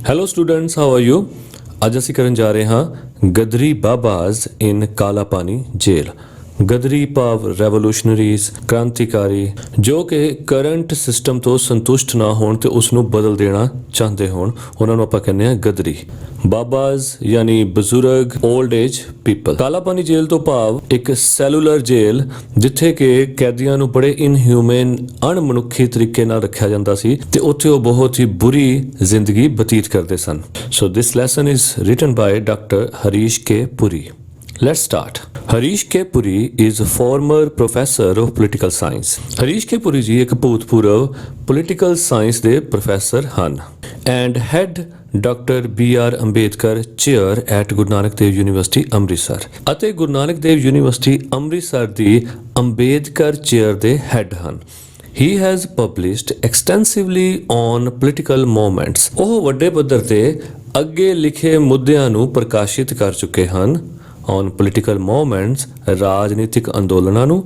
Hello students, how are you? ਅੱਜ ਅਸੀਂ ਕਰਨ ਜਾ ਰਹੇ ਹਾਂ ਗਦਰੀ ਬਾਬਾਜ਼ ਇਨ ਕਾਲਾ ਪਾਣੀ ਜੇਲ੍ਹ। ਗਦਰੀ ਭਾਵ ਰੈਵੋਲੂਸ਼ਨਰੀਜ਼, ਕ੍ਰਾਂਤੀਕਾਰੀ ਜੋ ਕਿ ਕਰੰਟ ਸਿਸਟਮ ਤੋਂ ਸੰਤੁਸ਼ਟ ਨਾ ਹੋਣ ਤੇ ਉਸ ਨੂੰ ਬਦਲ ਦੇਣਾ ਚਾਹੁੰਦੇ ਹੋਣ, ਉਹਨਾਂ ਨੂੰ ਆਪਾਂ ਕਹਿੰਦੇ ਹਾਂ ਗਦਰੀ ਬਾਬਾਜ਼, ਯਾਨੀ ਬਜ਼ੁਰਗ, 올ਡ ਏਜ ਪੀਪਲ। ਕਾਲਾ ਪਾਣੀ ਜੇਲ੍ਹ ਤੋਂ ਭਾਵ ਇੱਕ ਸੈਲੂਲਰ ਜੇਲ੍ਹ ਜਿੱਥੇ ਕਿ ਕੈਦੀਆਂ ਨੂੰ ਬੜੇ ਇਨਹਿਊਮਨ, ਅਣਮਨੁੱਖੀ ਤਰੀਕੇ ਨਾਲ ਰੱਖਿਆ ਜਾਂਦਾ ਸੀ ਤੇ ਉੱਥੇ ਉਹ ਬਹੁਤ ਹੀ ਬੁਰੀ ਜ਼ਿੰਦਗੀ ਬਤੀਤ ਕਰਦੇ ਸਨ। So this lesson is written by doctor Harish K Puri. Let's start. Harish K. Puri is a former professor of political science. Harish K. Puri ਜੀ ਇੱਕ ਭੂਤਪੂਰਵ political science ਦੇ professor ਹਨ and head Dr. B.R. Ambedkar Chair at Guru Nanak Dev University Amritsar ਅਤੇ Guru Nanak Dev university Amritsar ਦੀ Ambedkar chair ਦੇ head ਹਨ। He has published extensively on political movements. ਉਹ ਵੱਡੇ ਪੱਧਰ ਤੇ ਅੱਗੇ ਲਿਖੇ ਮੁੱਦਿਆਂ ਨੂੰ ਪ੍ਰਕਾਸ਼ਿਤ ਕਰ ਚੁੱਕੇ ਹਨ। ਔਨ ਪੋਲੀਟੀਕਲ ਮੂਵਮੈਂਟਸ, ਰਾਜਨੀਤਿਕ ਅੰਦੋਲਨਾਂ ਨੂੰ,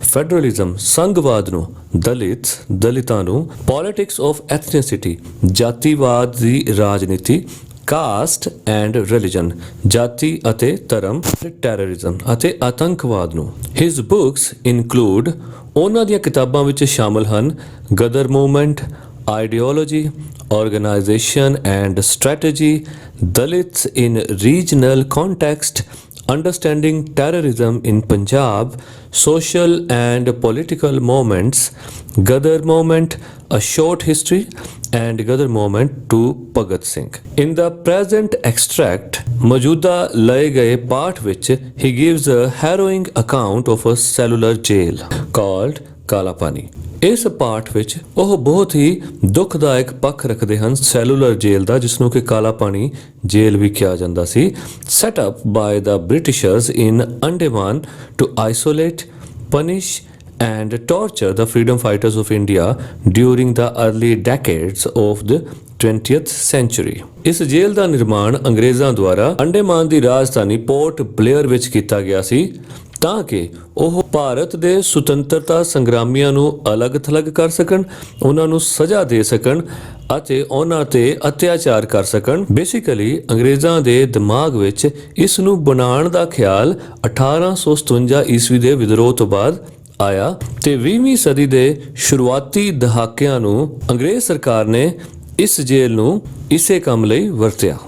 ਫੈਡਰਲਿਜ਼ਮ, ਸੰਘਵਾਦ ਨੂੰ, ਦਲਿਤਾਂ ਨੂੰ, ਪੋਲਿਟਿਕਸ ਆਫ ਐਥਨਿਸਿਟੀ, ਜਾਤੀਵਾਦ ਦੀ ਰਾਜਨੀਤੀ, ਕਾਸਟ ਐਂਡ ਰਿਲੀਜਨ, ਜਾਤੀ ਅਤੇ ਧਰਮ, ਟੈਰਰਿਜ਼ਮ ਅਤੇ ਆਤੰਕਵਾਦ ਨੂੰ। ਹਿਸ ਬੁੱਕਸ ਇਨਕਲੂਡ, ਉਹਨਾਂ ਦੀਆਂ ਕਿਤਾਬਾਂ ਵਿੱਚ ਸ਼ਾਮਲ ਹਨ Ghadar movement, ideology, organization and strategy, Dalits in regional context, understanding terrorism in Punjab, social and political movements, Gadar movement, a short history, and Gadar movement to Bhagat Singh. In the present extract, ਮੌਜੂਦਾ ਲਏ ਗਏ ਪਾਠ ਵਿੱਚ he gives a harrowing account of a cellular jail called ਕਾਲਾ ਪਾਣੀ। ਇਸ ਪਾਠ ਵਿੱਚ ਉਹ ਬਹੁਤ ਹੀ ਦੁਖਦਾਇਕ ਪੱਖ ਰੱਖਦੇ ਹਨ ਸੈਲੂਲਰ ਜੇਲ੍ਹ ਦਾ, ਜਿਸ ਨੂੰ ਕਿ ਕਾਲਾ ਪਾਣੀ ਜੇਲ੍ਹ ਵੀ ਕਿਹਾ ਜਾਂਦਾ ਸੀ। Set up by the Britishers in Andaman to isolate, punish and torture the freedom fighters of India during the early decades of the 20th century. ਇਸ ਜੇਲ੍ਹ ਦਾ ਨਿਰਮਾਣ ਅੰਗਰੇਜ਼ਾਂ ਦੁਆਰਾ ਅੰਡੇਮਾਨ ਦੀ ਰਾਜਧਾਨੀ ਪੋਰਟ ਬਲੇਅਰ ਵਿੱਚ ਕੀਤਾ ਗਿਆ ਸੀ ਤਾਂ ਕਿ ਉਹ ਭਾਰਤ ਦੇ ਸੁਤੰਤਰਤਾ ਸੰਗਰਾਮੀਆਂ ਨੂੰ ਅਲੱਗ-ਥਲੱਗ ਕਰ ਸਕਣ, ਉਹਨਾਂ ਨੂੰ ਸਜ਼ਾ ਦੇ ਸਕਣ ਅਤੇ ਉਹਨਾਂ ਤੇ ਅਤਿਆਚਾਰ ਕਰ ਸਕਣ। ਬੇਸਿਕਲੀ ਅੰਗਰੇਜ਼ਾਂ ਦੇ ਦਿਮਾਗ ਵਿੱਚ ਇਸ ਨੂੰ ਬਣਾਉਣ ਦਾ ਖਿਆਲ 1857 ਈਸਵੀ ਦੇ ਵਿਦਰੋਹ ਤੋਂ ਬਾਅਦ ਆਇਆ ਤੇ 20ਵੀਂ ਸਦੀ ਦੇ ਸ਼ੁਰੂਆਤੀ ਦਹਾਕਿਆਂ ਨੂੰ ਅੰਗਰੇਜ਼ ਸਰਕਾਰ ਨੇ ਇਸ ਜੇਲ੍ਹ ਨੂੰ ਇਸੇ ਕੰਮ ਲਈ ਵਰਤਿਆ।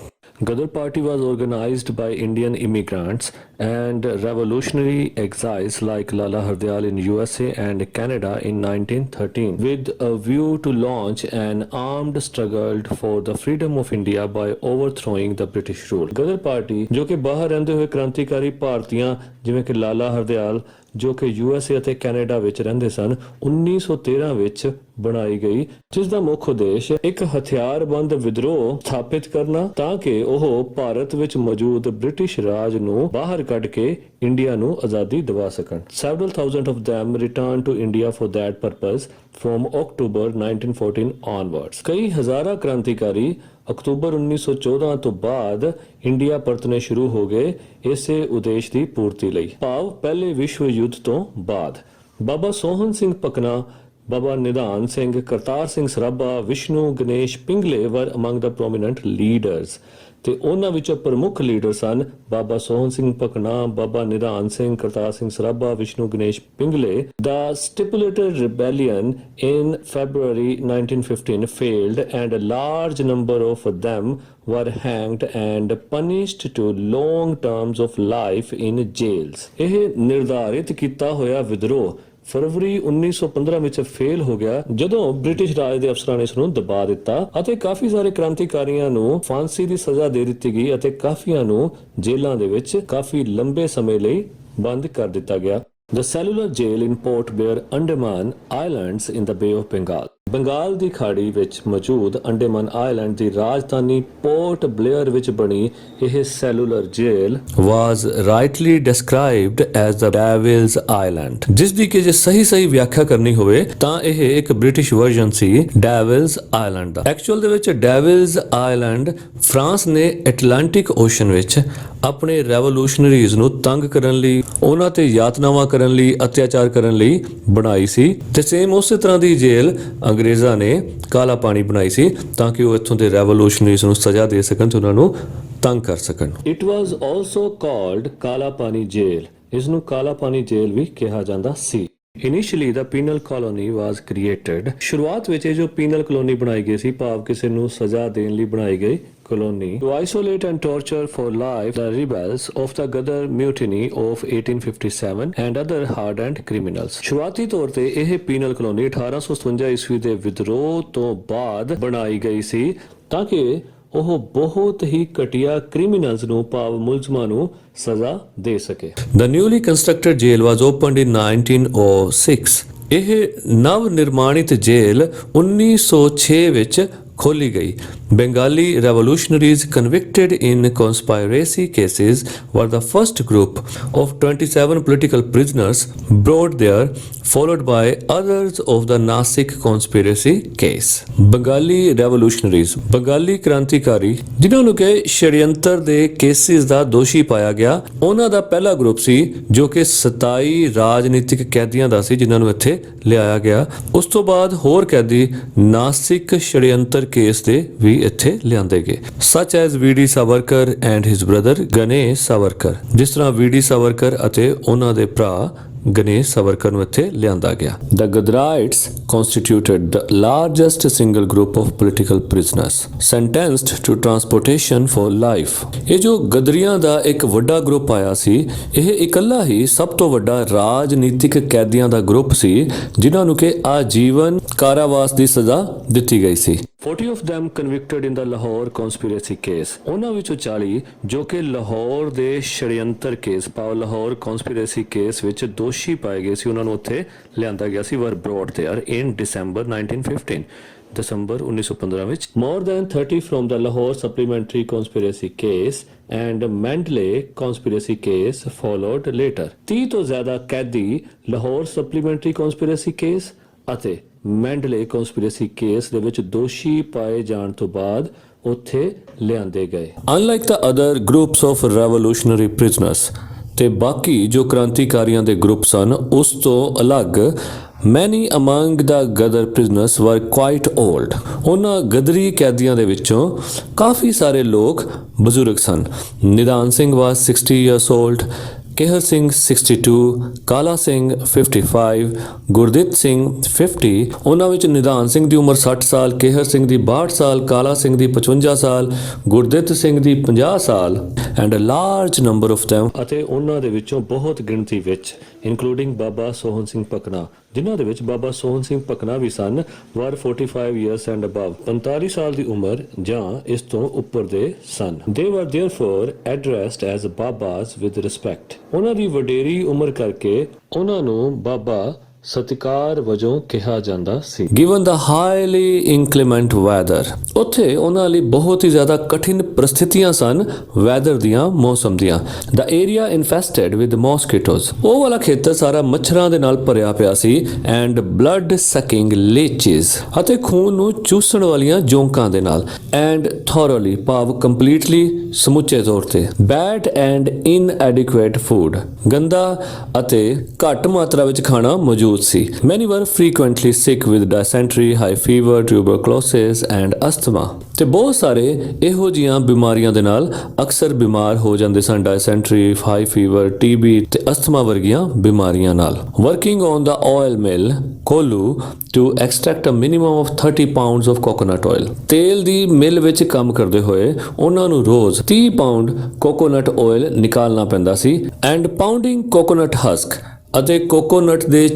Gadar Party was organized by Indian immigrants and revolutionary exiles like Lala Hardayal in USA and Canada in 1913 with a view to launch an armed struggle for the freedom of India by overthrowing the British rule. Gadar Party ਜੋ ਕਿ ਬਾਹਰ ਰਹਿੰਦੇ ਹੋਏ ਕ੍ਰਾਂਤੀਕਾਰੀ ਭਾਰਤੀਆਂ ਜਿਵੇਂ ਕਿ ਲਾਲਾ ਹਰਦਿਆਲ ਜੋ ਕਿ USA ਅਤੇ ਕੈਨੇਡਾ ਵਿੱਚ ਰਹਿੰਦੇ ਸਨ, 1913 ਵਿੱਚ ਬਣਾਈ ਗਈ, ਜਿਸ ਦਾ ਮੁੱਖ ਉਦੇਸ਼ ਇੱਕ ਹਥਿਆਰਬੰਦ ਵਿਦਰੋਹ ਸਥਾਪਿਤ ਕਰਨਾ ਤਾਂ ਕਿ ਉਹ ਭਾਰਤ ਵਿੱਚ ਮੌਜੂਦ ਬ੍ਰਿਟਿਸ਼ ਰਾਜ ਨੂੰ ਬਾਹਰ ਕੱਢ ਕੇ ਇੰਡੀਆ ਨੂੰ ਆਜ਼ਾਦੀ ਦਿਵਾ ਸਕਣ। Several thousand of them returned to India for that purpose from October 1914 onwards. ਕਈ ਹਜ਼ਾਰਾਂ ਕ੍ਰਾਂਤੀਕਾਰੀ ਅਕਤੂਬਰ 1914 ਤੋਂ ਬਾਅਦ ਇੰਡੀਆ ਪਰਤਣੇ ਸ਼ੁਰੂ ਹੋ ਗਏ ਇਸੇ ਉਦੇਸ਼ ਦੀ ਪੂਰਤੀ ਲਈ, ਭਾਵ ਪਹਿਲੇ ਵਿਸ਼ਵ ਯੁੱਧ ਤੋਂ ਬਾਅਦ। ਬਾਬਾ ਸੋਹਣ ਸਿੰਘ ਭਕਨਾ, ਬਾਬਾ Nidhan Singh, Kartar Singh Sarabha, Vishnu Ganesh ਪਿੰਗਲੇ were among the prominent leaders ਤੇ ਉਹਨਾਂ ਵਿੱਚੋਂ ਪ੍ਰਮੁੱਖ leader son Baba Sohan Singh Bhakna, Baba Nidhan Singh, Kartar Singh Sarabha, Vishnu Ganesh ਪਿੰਗਲੇ। The stipulated rebellion in February 1915 failed and a large number of them were hanged and punished to long terms of life in jails. ਇਹ ਨਿਰਧਾਰਿਤ ਕੀਤਾ ਹੋਇਆ ਵਿਦਰੋਹ ਫਰਵਰੀ 1915 ਵਿੱਚ ਫੇਲ ਹੋ ਗਿਆ ਜਦੋਂ ਬ੍ਰਿਟਿਸ਼ ਰਾਜ ਦੇ ਅਫਸਰਾਂ ਨੇ ਇਸ ਨੂੰ ਦਬਾ ਦਿੱਤਾ ਅਤੇ ਕਾਫੀ ਸਾਰੇ ਕ੍ਰਾਂਤੀਕਾਰੀਆਂ ਨੂੰ ਫਾਂਸੀ ਦੀ ਸਜ਼ਾ ਦੇ ਦਿੱਤੀ ਗਈ ਅਤੇ ਕਾਫੀਆਂ ਨੂੰ ਜੇਲ੍ਹਾਂ ਦੇ ਵਿੱਚ ਕਾਫੀ ਲੰਬੇ ਸਮੇਂ ਲਈ ਬੰਦ ਕਰ ਦਿੱਤਾ ਗਿਆ। The cellular jail in Port Blair, Andaman Islands in the Bay of Bengal. Bengal ਦੀ ਖਾੜੀ ਵਿੱਚ ਮੌਜੂਦ ਅੰਡੇਮਾਨ ਆਈਲੈਂਡ ਦੀ ਰਾਜਧਾਨੀ ਪੋਰਟ ਬਲੇਅਰ ਵਿੱਚ ਬਣੀ ਇਹ ਸੈਲੂਲਰ ਜੇਲ੍ਹ ਵਾਜ਼ ਰਾਈਟਲੀ ਡਿਸਕ੍ਰਾਈਬਡ ਐਜ਼ ਦ ਡੈਵਿਲਸ ਆਈਲੈਂਡ, ਜਿਸ ਦੀ ਕਿ ਜੇ ਸਹੀ ਵਿਆਖਿਆ ਕਰਨੀ ਹੋਵੇ ਤਾਂ ਇਹ ਇੱਕ ਬ੍ਰਿਟਿਸ਼ ਵਰਜ਼ਨ ਸੀ ਡੈਵਿਲਸ ਆਈਲੈਂਡ ਦਾ। ਐਕਚੁਅਲ ਦੇ ਵਿੱਚ ਡੈਵਿਲਸ ਆਈਲੈਂਡ ਫਰਾਂਸ ਨੇ ਐਟਲਾਂਟਿਕ ਓਸ਼ਨ ਵਿੱਚ ਆਪਣੇ ਰੈਵੋਲੂਸ਼ਨਰੀਜ਼ ਨੂੰ ਤੰਗ ਕਰਨ ਲਈ, ਉਹਨਾਂ ਤੇ ਯਾਤਨਾਵਾਂ ਕਰਨ ਲਈ, ਅਤਿਆਚਾਰ ਕਰਨ ਲਈ ਬਣਾਈ ਸੀ ਤੇ ਸੇਮ ਉਸੇ ਤਰ੍ਹਾਂ ਦੀ ਜੇਲ੍ਹ ਅੰਗਰੇਜ਼ਾਂ ਨੇ ਕਾਲਾ ਪਾਣੀ ਬਣਾਈ ਸੀ ਤਾਂ ਕਿ ਉਹ ਇੱਥੋਂ ਦੇ ਰੈਵੋਲੂਸ਼ਨਰੀਜ਼ ਨੂੰ ਸਜ਼ਾ ਦੇ ਸਕਣ ਤੇ ਉਹਨਾਂ ਨੂੰ ਤੰਗ ਕਰ ਸਕਣ। ਇਟ ਵਾਸ ਆਲਸੋ ਕਾਲਡ ਕਾਲਾ ਪਾਣੀ ਜੇਲ। ਇਸ ਨੂੰ ਕਾਲਾ ਪਾਣੀ ਜੇਲ ਵੀ ਕਿਹਾ ਜਾਂਦਾ ਸੀ। ਇਨੀਸ਼ੀਅਲੀ ਦਾ ਪੀਨਲ ਕਾਲੋਨੀ ਵਾਸ ਕ੍ਰੀਏਟਡ। ਸ਼ੁਰੂਆਤ ਵਿੱਚ ਇਹ ਜੋ ਪੀਨਲ ਕਲੋਨੀ ਬਣਾਈ ਗਈ ਸੀ, ਭਾਵ ਕਿਸੇ ਨੂੰ ਸਜ਼ਾ ਦੇਣ ਲਈ ਬਣਾਈ ਗਈ colony, to isolate and torture for life the rebels of the Ghadar Mutiny of 1857 and other hardened criminals। ਸ਼ੁਰੂਆਤੀ ਤੌਰ ਤੇ ਇਹ ਪੀਨਲ ਕਲੋਨੀ 1857 ਈਸਵੀ ਦੇ ਵਿਦਰੋਹ ਤੋਂ ਬਾਅਦ ਬਣਾਈ ਗਈ ਸੀ ਤਾਂ ਕਿ ਉਹ ਬਹੁਤ ਹੀ ਘਟੀਆ ਕ੍ਰਿਮੀਨਲਸ ਨੂੰ ਭਾਵ ਮੁਲਜ਼ਮਾਂ ਨੂੰ ਸਜ਼ਾ ਦੇ ਸਕੇ। The newly constructed jail was opened in 1906। ਇਹ ਨਵ ਨਿਰਮਾਣਿਤ ਜੇਲ੍ਹ 1906 ਵਿੱਚ ਖੋਲੀ ਗਈ। Bengali revolutionaries convicted in conspiracy cases were the first group of 27 political prisoners brought there, followed by others of the Nasik conspiracy case। Bengali revolutionaries, Bengali ਕ੍ਰਾਂਤੀਕਾਰੀ ਜਿਨ੍ਹਾਂ ਨੂੰ ਕਿ ਸ਼ੜਯੰਤਰ ਦੇ ਕੇਸਿਸ ਦਾ ਦੋਸ਼ੀ ਪਾਇਆ ਗਿਆ, ਉਹਨਾਂ ਦਾ ਪਹਿਲਾ ਗਰੁੱਪ ਸੀ ਜੋ ਕਿ 27 ਰਾਜਨੀਤਿਕ ਕੈਦੀਆਂ ਦਾ ਸੀ ਜਿਨ੍ਹਾਂ ਨੂੰ ਇੱਥੇ ਲਿਆਇਆ ਗਿਆ। ਉਸ ਤੋਂ ਬਾਅਦ ਹੋਰ ਕੈਦੀ ਨਾਸਿਕ ਸ਼ੜਯੰਤਰ ਕੇਸ ਦੇ ਵੀ ਇੱਥੇ ਲਿਆਂਦੇ ਗਏ, such as V.D. Savarkar and his brother Ganesh Savarkar। ਜਿਸ ਤਰ੍ਹਾਂ V.D. Savarkar ਅਤੇ ਉਹਨਾਂ ਦੇ ਭਰਾ ਗਣੇਸ਼ ਸਵਰਕਰ ਨੂੰ ਇੱਥੇ ਲਿਆਂਦਾ ਗਿਆ। The Ghadarites constituted the largest single group of political prisoners sentenced to transportation for life। ਇਹ ਜੋ ਗਦਰੀਆਂ ਦਾ ਇੱਕ ਵੱਡਾ ਗਰੁੱਪ ਆਇਆ ਸੀ, ਇਹ ਇਕੱਲਾ ਹੀ ਸਭ ਤੋਂ ਵੱਡਾ ਰਾਜਨੀਤਿਕ ਕੈਦੀਆਂ ਦਾ ਗਰੁੱਪ ਸੀ ਜਿਨ੍ਹਾਂ ਨੂੰ ਕਿ ਆਜੀਵਨ ਕਾਰਾਵਾਸ ਦੀ ਸਜ਼ਾ ਦਿੱਤੀ ਗਈ ਸੀ। 40 of them convicted in the Lahore conspiracy case। ਉਹਨਾਂ ਵਿੱਚੋਂ 40 ਜੋ ਕਿ ਲਾਹੌਰ ਦੇ ਸ਼ੜਯੰਤਰ ਕੇਸ ਭਾਵ ਲਾਹੌਰ conspiracy ਕੇਸ ਵਿੱਚ ਦੋਸ਼ੀ ਪਾਏ ਗਏ ਸੀ, ਉਹਨਾਂ ਨੂੰ ਉੱਥੇ ਲਿਆਂਦਾ ਗਿਆ ਸੀ। were brought there in December 1915। ਦਸੰਬਰ 1915 ਵਿੱਚ। More than 30 from the Lahore supplementary conspiracy case and Mandalay conspiracy case followed later। 30 ਤੋਂ ਜ਼ਿਆਦਾ ਕੈਦੀ ਲਾਹੌਰ supplementary conspiracy case ਅਤੇ ਮੈਂਡਲੇ ਕਨਸਪੀਰੇਸੀ ਕੇਸ ਦੇ ਵਿੱਚ ਦੋਸ਼ੀ ਪਾਏ ਜਾਣ ਤੋਂ ਬਾਅਦ ਉੱਥੇ ਲਿਆਂਦੇ ਗਏ। Unlike the other groups of revolutionary prisoners, ਤੇ ਬਾਕੀ ਜੋ ਕ੍ਰਾਂਤੀਕਾਰੀਆਂ ਦੇ ਗਰੁੱਪ ਸਨ ਉਸ ਤੋਂ ਅਲੱਗ many among the Ghadar prisoners were quite old। ਉਹਨਾਂ ਗਦਰੀ ਕੈਦੀਆਂ ਦੇ ਵਿੱਚੋਂ ਕਾਫੀ ਸਾਰੇ ਲੋਕ ਬਜ਼ੁਰਗ ਸਨ। ਨਿਦਾਨ Singh was 60 years old, Kehar Singh 62, ਕਾਲਾ ਸਿੰਘ 55, ਗੁਰਦਿੱਤ ਸਿੰਘ 50। ਉਹਨਾਂ ਵਿੱਚ ਨਿਦਾਨ ਸਿੰਘ ਦੀ ਉਮਰ 60 ਸਾਲ, ਕੇਹਰ ਸਿੰਘ ਦੀ 62 ਸਾਲ, ਕਾਲਾ ਸਿੰਘ ਦੀ 55 ਸਾਲ, ਗੁਰਦਿੱਤ ਸਿੰਘ ਦੀ 50 ਸਾਲ and a large number of them ਅਤੇ ਉਹਨਾਂ ਦੇ ਵਿੱਚੋਂ ਬਹੁਤ ਗਿਣਤੀ ਵਿੱਚ ਇਨਕਲੂਡਿੰਗ ਬਾਬਾ ਸੋਹਣ ਸਿੰਘ ਪਕਨਾ, ਜਿਨ੍ਹਾਂ ਦੇ ਵਿੱਚ ਬਾਬਾ ਸੋਹਣ ਸਿੰਘ ਪਕਨਾ ਵੀ ਸਨ, were 45 years and above। 45 ਸਾਲ ਦੀ ਉਮਰ ਜਾਂ ਇਸ ਤੋਂ ਉੱਪਰ ਦੇ ਸਨ। They were therefore addressed as Babas with respect। ਉਹਨਾਂ ਦੀ ਵਡੇਰੀ ਉਮਰ ਕਰਕੇ ਉਹਨਾਂ ਨੂੰ ਬਾਬਾ ਸਤਿਕਾਰ ਵਜੋਂ ਕਿਹਾ ਜਾਂਦਾ ਸੀ। Given the highly inclement weather, ਉੱਥੇ ਉਹਨਾਂ ਲਈ ਬਹੁਤ ਹੀ ਜ਼ਿਆਦਾ ਕਠਿਨ ਪ੍ਰਸਥਿਤੀਆਂ ਸਨ ਵੈਦਰ ਦੀਆਂ, ਮੌਸਮ ਦੀਆਂ। The area infested with mosquitoes, ਉਹ ਵਾਲਾ ਖੇਤਰ ਸਾਰਾ ਮੱਛਰਾਂ ਦੇ ਨਾਲ ਭਰਿਆ ਪਿਆ ਸੀ and blood sucking leeches, ਅਤੇ ਖੂਨ ਨੂੰ ਚੂਸਣ ਵਾਲੀਆਂ ਜੋਂਕਾਂ ਦੇ ਨਾਲ and thoroughly ਭਾਵ completely ਸਮੁੱਚੇ ਤੌਰ ਤੇ bad and inadequate food, ਗੰਦਾ ਅਤੇ ਘੱਟ ਮਾਤਰਾ ਵਿੱਚ ਖਾਣਾ ਮੌਜੂਦ ਸੀ। Many were frequently sick with dysentery, high fever, tuberculosis and asthma। ਤੇ ਬਹੁਤ ਸਾਰੇ ਇਹੋ ਜੀਆਂ ਬਿਮਾਰੀਆਂ ਦੇ ਨਾਲ ਅਕਸਰ ਬਿਮਾਰ ਹੋ ਜਾਂਦੇ ਸਨ, ਡਾਇਸੈਂਟਰੀ, ਹਾਈ ਫੀਵਰ, ਟੀਬੀ ਤੇ ਅਸਥਮਾ ਵਰਗੀਆਂ ਬਿਮਾਰੀਆਂ ਨਾਲ। Working on the oil mill ਕੋਲੂ to extract a minimum of 30 pounds of coconut oil। ਤੇਲ ਦੀ ਮਿਲ ਵਿੱਚ ਕੰਮ ਕਰਦੇ ਹੋਏ ਉਹਨਾਂ ਨੂੰ ਰੋਜ਼ 30 ਪਾਉਂਡ ਕੋਕੋਨਟ ਆਇਲ ਨਿਕਾਲਣਾ ਪੈਂਦਾ ਸੀ। and pounding coconut husk, ਅਤੇ ਕੋਕੋਨਟ ਦੇ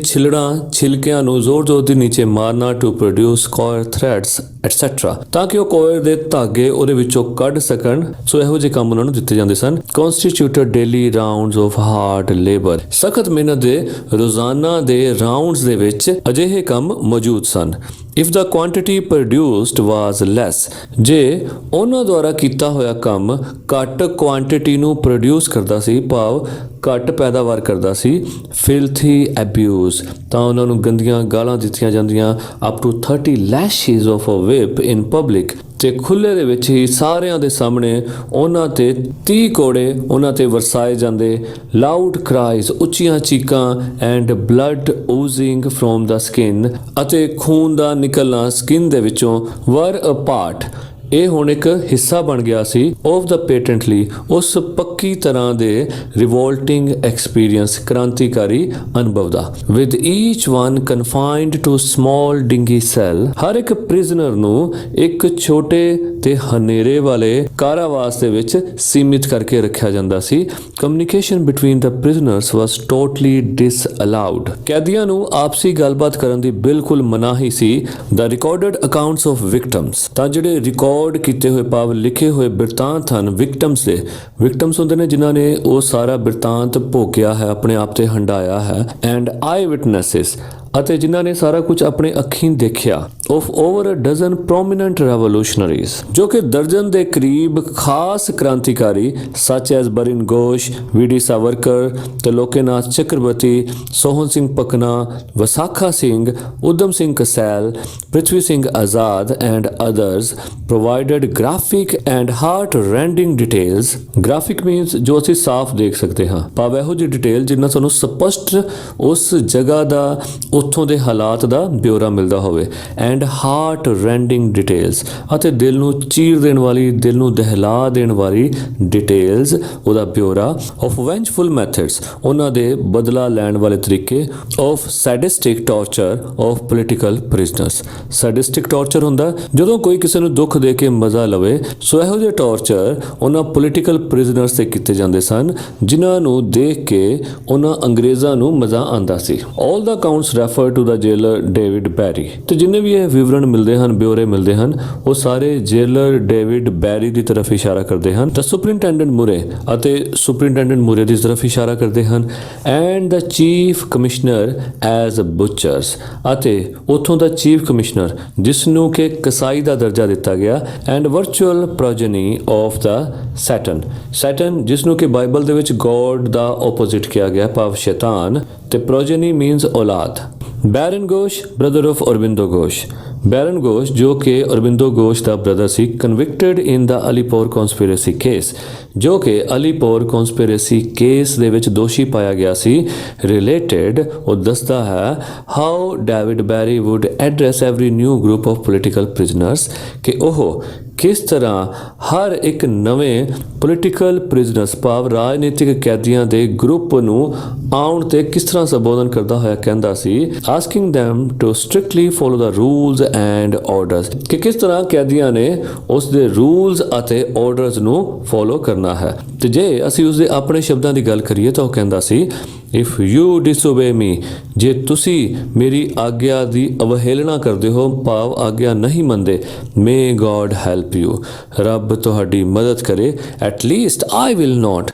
ਛਿਲਕਿਆਂ ਨੂੰ ਜ਼ੋਰ-ਜ਼ੋਰ ਦੀ ਨੀਚੇ ਮਾਰਨਾ to produce coir threads etcetera, ਤਾਂ ਕਿ ਉਹ ਕੋਇਰ ਦੇ ਧਾਗੇ ਉਹਦੇ ਵਿੱਚੋਂ ਕੱਢ ਸਕਣ। ਸੋ ਇਹੋ ਜਿਹੇ ਕੰਮ ਉਹਨਾਂ ਨੂੰ ਦਿੱਤੇ ਜਾਂਦੇ ਸਨ। Constituted daily rounds of hard labour, ਸਖਤ ਮਿਹਨਤ ਦੇ ਰੋਜ਼ਾਨਾ ਦੇ ਰਾਉਂਡਸ ਦੇ ਵਿੱਚ ਅਜਿਹੇ ਕੰਮ ਮੌਜੂਦ ਸਨ। ਇਫ ਦਾ ਕੁਆਂਟੀਟੀ ਪ੍ਰੋਡਿਊਸਡ ਵਾਸ ਲੈਸ, ਜੇ ਉਹਨਾਂ ਦੁਆਰਾ ਕੀਤਾ ਹੋਇਆ ਕੰਮ ਘੱਟ ਕੁਆਂਟੀਟੀ ਨੂੰ ਪ੍ਰੋਡਿਊਸ ਕਰਦਾ ਸੀ ਭਾਵ ਘੱਟ ਪੈਦਾਵਾਰ ਕਰਦਾ ਸੀ, ਫਿਲਥੀ ਅਬਿਊਜ਼, ਤਾਂ ਉਹਨਾਂ ਨੂੰ ਗੰਦੀਆਂ ਗਾਲਾਂ ਦਿੱਤੀਆਂ ਜਾਂਦੀਆਂ। Up to 30 lashes of a whip in public, ਤੇ ਖੁੱਲੇ ਦੇ ਵਿੱਚ ਹੀ ਸਾਰਿਆਂ ਦੇ ਸਾਹਮਣੇ ਉਹਨਾਂ ਤੇ 30 ਕੋੜੇ ਉਹਨਾਂ ਤੇ ਵਰਸਾਏ ਜਾਂਦੇ। ਲਾਊਡ ਕ੍ਰਾਈਜ਼, ਉੱਚੀਆਂ ਚੀਕਾਂ and blood oozing from the skin, ਅਤੇ ਖੂਨ ਦਾ ਨਿਕਲਣਾ ਸਕਿਨ ਦੇ ਵਿੱਚੋਂ, ਵਰ ਅ ਪਾਰਟ, ਇਹ ਹੁਣ ਇੱਕ ਹਿੱਸਾ ਬਣ ਗਿਆ ਸੀ ਆਫ ਦਾ ਪੇਟੈਂਟਲੀ, ਉਸ ਪੱਕੀ ਤਰ੍ਹਾਂ ਦੇ ਰਿਵੋਲਟਿੰਗ ਐਕਸਪੀਰੀਅੰਸ, ਕ੍ਰਾਂਤੀਕਾਰੀ ਅਨੁਭਵ ਦਾ। With each one confined to small dingy cell, ਹਰ ਇੱਕ ਪ੍ਰਿਜ਼ਨਰ ਨੂੰ ਇੱਕ ਛੋਟੇ ਤੇ ਹਨੇਰੇ ਵਾਲੇ ਕਾਰਾਵਾਸ ਦੇ ਵਿੱਚ ਸੀਮਿਤ ਕਰਕੇ ਰੱਖਿਆ ਜਾਂਦਾ ਸੀ। Communication between the prisoners was totally disallowed, ਕੈਦੀਆਂ ਨੂੰ ਆਪਸੀ ਗੱਲਬਾਤ ਕਰਨ ਦੀ ਬਿਲਕੁਲ ਮਨਾਹੀ ਸੀ। The recorded accounts of victims, ਤਾਂ ਜਿਹੜੇ ਰਿਕਾਰਡ ਕੀਤੇ ਹੋਏ ਭਾਵ ਲਿਖੇ ਹੋਏ ਬਿਰਤਾਂਤ ਹਨ ਵਿਕਟਮਸ ਦੇ, ਵਿਕਟਮਸ ਹੁੰਦੇ ਨੇ ਜਿਨ੍ਹਾਂ ਨੇ ਉਹ ਸਾਰਾ ਬਿਰਤਾਂਤ ਭੋਗਿਆ ਹੈ, ਆਪਣੇ ਆਪ ਤੇ ਹੰਡਾਇਆ ਹੈ, ਐਂਡ ਆਈ ਵਿਟਨੈਸਿਸ, ਅਤੇ ਜਿਨ੍ਹਾਂ ਨੇ ਸਾਰਾ ਕੁਝ ਆਪਣੇ ਅੱਖੀਂ ਦੇਖਿਆ, of over a dozen prominent revolutionaries, ਜੋ ਕਿ ਦਰਜਨ ਦੇ ਕਰੀਬ ਖਾਸ ਕ੍ਰਾਂਤੀਕਾਰੀ such as Barin Ghosh, V D Savarkar, Trailokyanath Chakravarti, Sohan Singh Pakna, Wasakha Singh, Udham Singh Kasel, Prithvi Singh Azad and others provided graphic and heart-rending details। graphic means ਜੋ ਅਸੀਂ ਸਾਫ਼ ਦੇਖ ਸਕਦੇ ਹਾਂ, ਭਾਵ ਇਹੋ ਜਿਹੀ ਡਿਟੇਲ ਜਿੰਨਾ ਸਾਨੂੰ ਸਪਸ਼ਟ ਉਸ ਜਗ੍ਹਾ ਦਾ, ਉੱਥੋਂ ਦੇ ਹਾਲਾਤ ਦਾ ਬਿਊਰਾ ਮਿਲਦਾ ਹੋਵੇ। ਐਂਡ heart-rending details, ਅਤੇ ਦਿਲ ਨੂੰ ਚੀਰ ਦੇਣ ਵਾਲੀ, ਦਿਲ ਨੂੰ ਦਹਿਲਾ ਦੇਣ ਵਾਲੀ ਡਿਟੇਲਸ, ਉਹਦਾ ਬਿਊਰਾ। of vengeful methods, ਉਹਨਾਂ ਦੇ ਬਦਲਾ ਲੈਣ ਵਾਲੇ ਤਰੀਕੇ। of sadistic torture of political prisoners, sadistic torture ਹੁੰਦਾ ਜਦੋਂ ਕੋਈ ਕਿਸੇ ਨੂੰ ਦੁੱਖ ਦੇ ਕੇ ਮਜ਼ਾ ਲਵੇ। ਸੋ ਇਹੋ ਜਿਹੇ ਟੌਰਚਰ ਉਹਨਾਂ ਪੋਲੀਟੀਕਲ ਪ੍ਰਿਜ਼ਨਰਸ ਤੇ ਕੀਤੇ ਜਾਂਦੇ ਸਨ ਜਿਨ੍ਹਾਂ ਨੂੰ ਦੇਖ ਕੇ ਉਹਨਾਂ ਅੰਗਰੇਜ਼ਾਂ ਨੂੰ ਮਜ਼ਾ ਆਉਂਦਾ ਸੀ। All the accounts refer to the jailer David Barry, ਤੇ ਜਿੰਨੇ ਵੀ ਇਹ ਵਿਵਰਣ ਮਿਲਦੇ ਹਨ, ਬਿਊਰੇ ਮਿਲਦੇ ਹਨ, ਉਹ ਸਾਰੇ ਜੇਲਰ ਡੇਵਿਡ ਬੈਰੀ ਦੀ ਤਰਫ ਇਸ਼ਾਰਾ ਕਰਦੇ ਹਨ। ਤਾਂ ਸੁਪਰਿੰਟੈਂਡੈਂਟ ਮੁਰੇ ਅਤੇ ਸੁਪਰਿੰਟੈਂਡੈਂਟ ਮੁਰੇ ਦੀ ਤਰਫ ਇਸ਼ਾਰਾ ਕਰਦੇ ਹਨ। And the chief commissioner as butchers, ਅਤੇ ਉੱਥੋਂ ਦਾ ਚੀਫ ਕਮਿਸ਼ਨਰ ਜਿਸ ਨੂੰ ਕਿ ਕਸਾਈ ਦਾ ਦਰਜਾ ਦਿੱਤਾ ਗਿਆ। And virtual ਪ੍ਰੋਜਨੀ of the satin, satin ਜਿਸ ਨੂੰ ਕਿ ਬਾਈਬਲ ਦੇ ਵਿੱਚ ਗੋਡ ਦਾ ਆਪੋਜ਼ਿਟ ਕਿਹਾ ਗਿਆ, ਭਾਵ ਸ਼ੈਤਾਨ, ਤੇ ਪ੍ਰੋਜਨੀ ਮੀਨਸ ਔਲਾਦ। ਬੈਰਨ ਘੋਸ਼, ਬ੍ਰਦਰ ਆਫ ਅਰਬਿੰਦੋ ਘੋਸ਼, ਬੈਰਨ ਘੋਸ਼ ਜੋ ਕਿ ਅਰਬਿੰਦੋ ਘੋਸ਼ ਦਾ ਬ੍ਰਦਰ ਸੀ, ਕਨਵਿਕਟਡ ਇਨ ਦਾ ਅਲੀਪੁਰ ਕਨਸਪੀਰੇਸੀ ਕੇਸ, ਜੋ ਕਿ ਅਲੀਪੁਰ ਕਨਸਪੀਰੇਸੀ ਕੇਸ ਦੇ ਵਿੱਚ ਦੋਸ਼ੀ ਪਾਇਆ ਗਿਆ ਸੀ। ਰਿਲੇਟਡ, ਉਹ ਦੱਸਦਾ ਹੈ how David Barrie would address every new group of political prisoners, ਕਿ ਉਹ ਕਿਸ ਤਰ੍ਹਾਂ ਹਰ ਇੱਕ ਨਵੇਂ ਪੋਲੀਟੀਕਲ ਪ੍ਰਿਜ਼ਨਰਸ ਭਾਵ ਰਾਜਨੀਤਿਕ ਕੈਦੀਆਂ ਦੇ ਗਰੁੱਪ ਨੂੰ ਆਉਣ ਤੇ ਕਿਸ ਤਰ੍ਹਾਂ ਸੰਬੋਧਨ ਕਰਦਾ ਹੋਇਆ ਕਹਿੰਦਾ ਸੀ। Asking them to strictly follow the rules and orders, ਕਿ ਕਿਸ ਤਰ੍ਹਾਂ ਕੈਦੀਆਂ ਨੇ ਉਸ ਦੇ ਰੂਲਸ ਅਤੇ ਆਰਡਰਸ ਨੂੰ ਫੋਲੋ ਕਰਨਾ ਹੈ। ਤੇ ਜੇ ਅਸੀਂ ਉਸਦੇ ਆਪਣੇ ਸ਼ਬਦਾਂ ਦੀ ਗੱਲ ਕਰੀਏ ਤਾਂ ਉਹ ਕਹਿੰਦਾ ਸੀ, ਇਫ ਯੂ ਡਿਸਓਬੇ ਮੀ, ਜੇ ਤੁਸੀਂ ਮੇਰੀ ਆਗਿਆ ਦੀ ਅਵਹੇਲਨਾ ਕਰਦੇ ਹੋ, ਭਾਵ ਆਗਿਆ ਨਹੀਂ ਮੰਨਦੇ, ਮੇ ਗੋਡ ਹੈਲਪ ਯੂ, ਰੱਬ ਤੁਹਾਡੀ ਮਦਦ ਕਰੇ। At least I will not,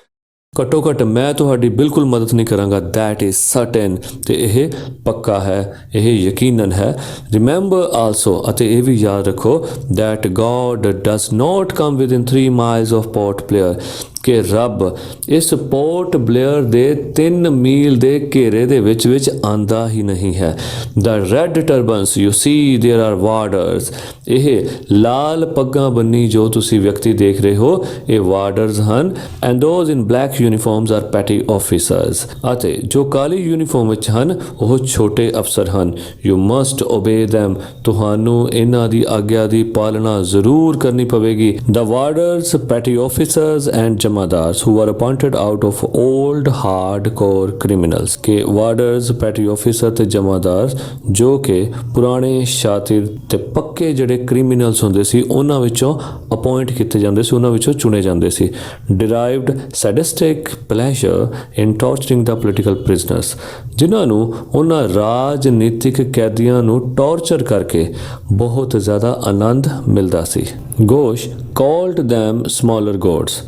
ਘੱਟੋ ਘੱਟ ਮੈਂ ਤੁਹਾਡੀ ਬਿਲਕੁਲ ਮਦਦ ਨਹੀਂ ਕਰਾਂਗਾ। ਦੈਟ ਇਜ਼ ਸਰਟਨ, ਤੇ ਇਹ ਪੱਕਾ ਹੈ, ਇਹ ਯਕੀਨਨ ਹੈ। ਰਿਮੈਂਬਰ ਆਲਸੋ, ਅਤੇ ਇਹ ਵੀ ਯਾਦ ਰੱਖੋ, that God does not come within 3 miles of Port Blair, ਕਿ ਰੱਬ ਇਸ ਪੋਰਟ ਬਲੇਅਰ ਦੇ 3 ਮੀਲ ਦੇ ਘੇਰੇ ਦੇ ਵਿੱਚ ਆਂਦਾ ਹੀ ਨਹੀਂ ਹੈ। The red turbans you see there are warders, ਇਹ ਲਾਲ ਪੱਗਾਂ ਬੰਨੀ ਜੋ ਤੁਸੀਂ ਵਿਅਕਤੀ ਦੇਖ ਰਹੇ ਹੋ, ਇਹ ਵਾਰਡਰਸ ਹਨ। And those in black uniforms are petty officers, ਅਤੇ ਜੋ ਕਾਲੀ ਯੂਨੀਫਾਰਮ ਵਿੱਚ ਹਨ ਉਹ ਛੋਟੇ ਅਫਸਰ ਹਨ। ਯੂ ਮਸਟ ਓਬੇ them, ਤੁਹਾਨੂੰ ਇਹਨਾਂ ਦੀ ਆਗਿਆ ਦੀ ਪਾਲਣਾ ਜ਼ਰੂਰ ਕਰਨੀ ਪਵੇਗੀ। The warders, petty officers and jamadars who were appointed out of old hardcore criminals, ਕਿ ਵਾਰਡਰਸ, ਪੈਟੀ ਆਫਿਸਰ ਤੇ ਜਮਾਦਾਰ ਜੋ ਕਿ ਪੁਰਾਣੇ ਸ਼ਾਤਿਰ ਤੇ ਪੱਕੇ ਜਿਹੜੇ ਕ੍ਰਿਮੀਨਲਸ ਹੁੰਦੇ ਸੀ ਉਹਨਾਂ ਵਿੱਚੋਂ ਅਪਾਇੰਟ ਕੀਤੇ ਜਾਂਦੇ ਸੀ, ਉਹਨਾਂ ਵਿੱਚੋਂ ਚੁਣੇ ਜਾਂਦੇ ਸੀ। ਡਿਰਾਈਵਡ sadistic pleasure in torturing the political prisoners, ਜਿਨ੍ਹਾਂ ਨੂੰ ਉਹਨਾਂ ਰਾਜਨੀਤਿਕ ਕੈਦੀਆਂ ਨੂੰ ਟੌਰਚਰ ਕਰਕੇ ਬਹੁਤ ਜ਼ਿਆਦਾ ਆਨੰਦ ਮਿਲਦਾ ਸੀ। Ghosh called them smaller gods,